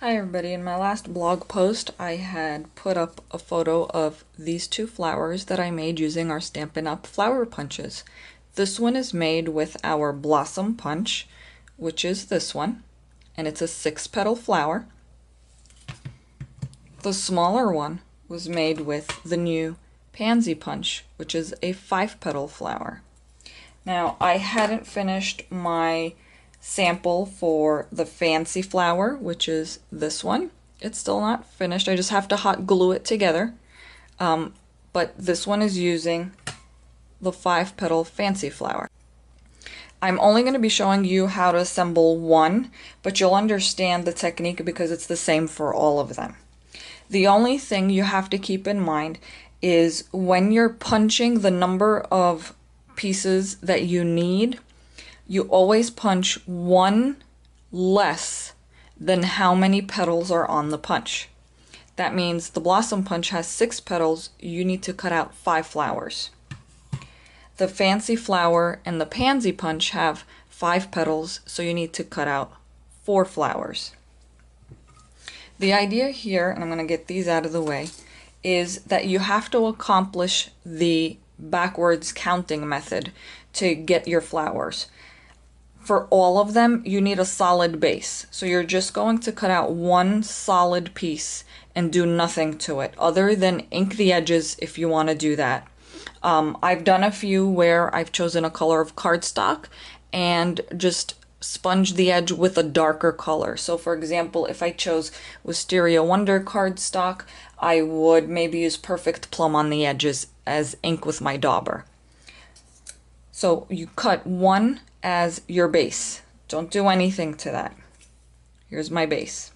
Hi everybody, in my last blog post I had put up a photo of these two flowers that I made using our Stampin' Up! Flower punches. This one is made with our Blossom Punch, which is this one, and it's a 6-petal flower. The smaller one was made with the new Pansy Punch, which is a 5-petal flower. Now, I hadn't finished my sample for the fancy flower, which is this one. It's still not finished. I just have to hot glue it together. But this one is using the 5-petal fancy flower. I'm only going to be showing you how to assemble one, but you'll understand the technique because it's the same for all of them. The only thing you have to keep in mind is when you're punching the number of pieces that you need, you always punch one less than how many petals are on the punch. That means the Blossom Punch has 6 petals, you need to cut out 5 flowers. The Fancy Flower and the Pansy Punch have 5 petals, so you need to cut out 4 flowers. The idea here, and I'm going to get these out of the way, is that you have to accomplish the backwards counting method to get your flowers. For all of them, you need a solid base. So you're just going to cut out one solid piece and do nothing to it, other than ink the edges if you want to do that. I've done a few where I've chosen a color of cardstock and just sponge the edge with a darker color. So for example, if I chose Wisteria Wonder cardstock, I would maybe use Perfect Plum on the edges as ink with my dauber. So you cut one as your base. Don't do anything to that. Here's my base.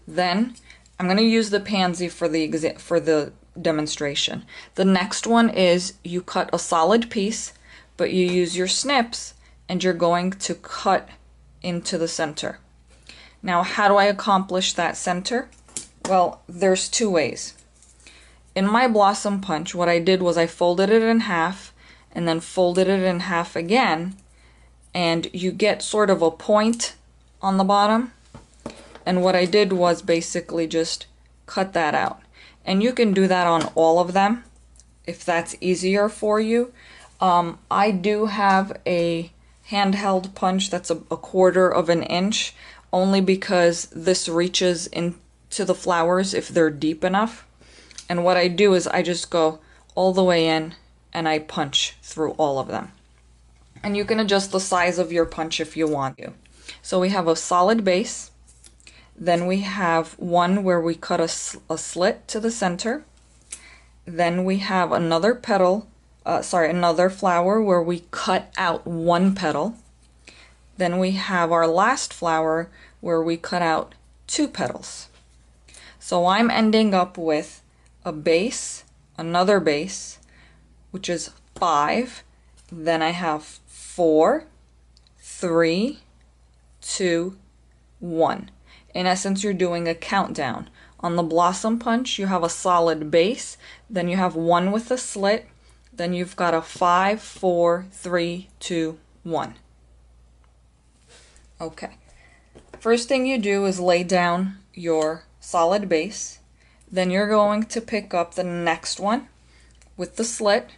Then I'm going to use the pansy for the demonstration. The next one is you cut a solid piece, but you use your snips and you're going to cut into the center. Now, how do I accomplish that center? Well, there's 2 ways. In my Blossom Punch, what I did was I folded it in half and then folded it in half again, and you get sort of a point on the bottom. And what I did was basically just cut that out. And you can do that on all of them if that's easier for you. I do have a handheld punch that's a 1/4 of an inch, only because this reaches into the flowers if they're deep enough. And what I do is I just go all the way in and I punch through all of them. And you can adjust the size of your punch if you want to. So we have a solid base. Then we have one where we cut a slit to the center. Then we have another another flower where we cut out 1 petal. Then we have our last flower where we cut out 2 petals. So I'm ending up with a base, another base, which is 5. Then I have 4, 3, 2, 1. In essence, you're doing a countdown. On the Blossom Punch, you have a solid base, then you have 1 with a slit, then you've got a 5, 4, 3, 2, 1. Okay. First thing you do is lay down your solid base. Then you're going to pick up the next one with the slit,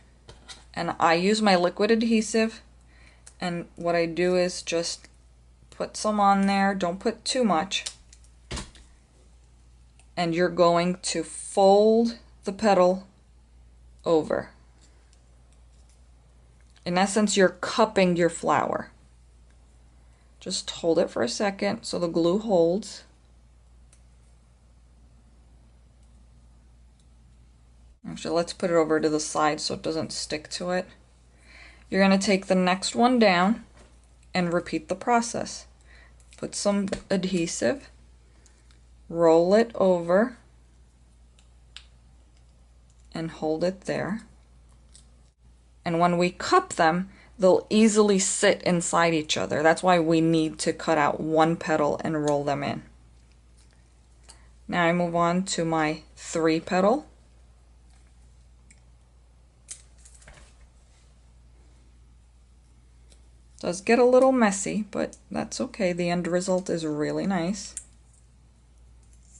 and I use my liquid adhesive, and what I do is just put some on there. Don't put too much. And you're going to fold the petal over. In essence, you're cupping your flower. Just hold it for a second so the glue holds. Actually, let's put it over to the side so it doesn't stick to it. You're going to take the next one down and repeat the process. Put some adhesive, roll it over, and hold it there. And when we cup them, they'll easily sit inside each other. That's why we need to cut out 1 petal and roll them in. Now I move on to my 3 petal. Does get a little messy, but that's okay. The end result is really nice.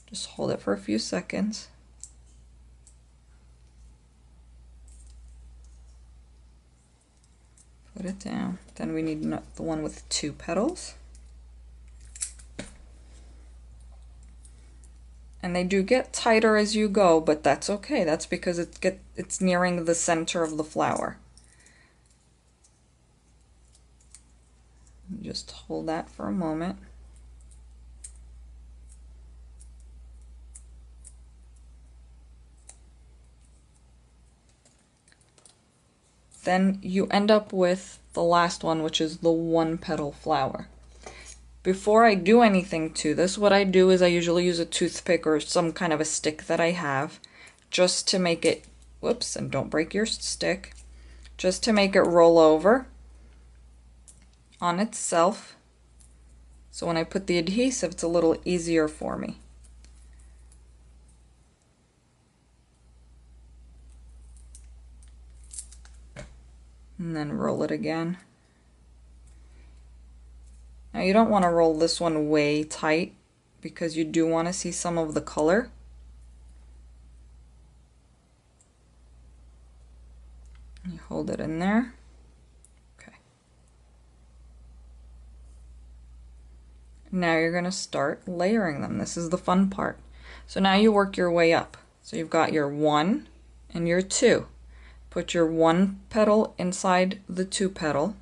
Just hold it for a few seconds. Put it down. Then we need the one with 2 petals. And they do get tighter as you go, but that's okay. That's because it's nearing the center of the flower. Just hold that for a moment. Then you end up with the last one, which is the 1-petal flower. Before I do anything to this, what I do is I usually use a toothpick or some kind of a stick that I have just to make it, whoops, and don't break your stick, just to make it roll over on itself. So when I put the adhesive, it's a little easier for me. And then roll it again. Now you don't want to roll this one way tight because you do want to see some of the color. You hold it in there. Okay. Now you're going to start layering them. This is the fun part. So now you work your way up. So you've got your 1 and your 2. Put your 1 petal inside the 2 petal.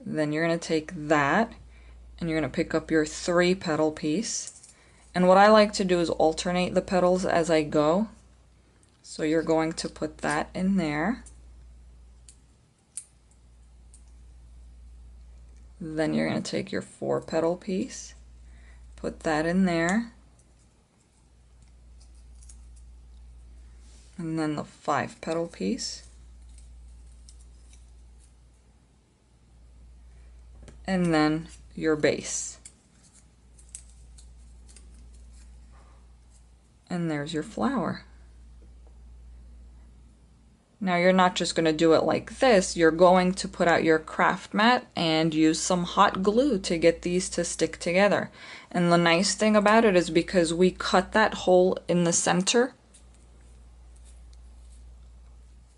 Then you're going to take that and you're going to pick up your 3 petal piece. And what I like to do is alternate the petals as I go. So you're going to put that in there. Then you're going to take your 4 petal piece, put that in there. And then the 5 petal piece. And then your base. And there's your flower. Now you're not just going to do it like this, you're going to put out your craft mat and use some hot glue to get these to stick together. And the nice thing about it is because we cut that hole in the center,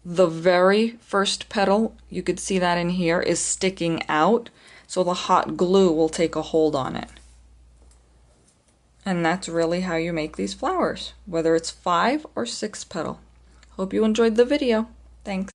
the very first petal, you could see that in here, is sticking out, so the hot glue will take a hold on it. And that's really how you make these flowers, whether it's 5 or 6 petal. Hope you enjoyed the video. Thanks.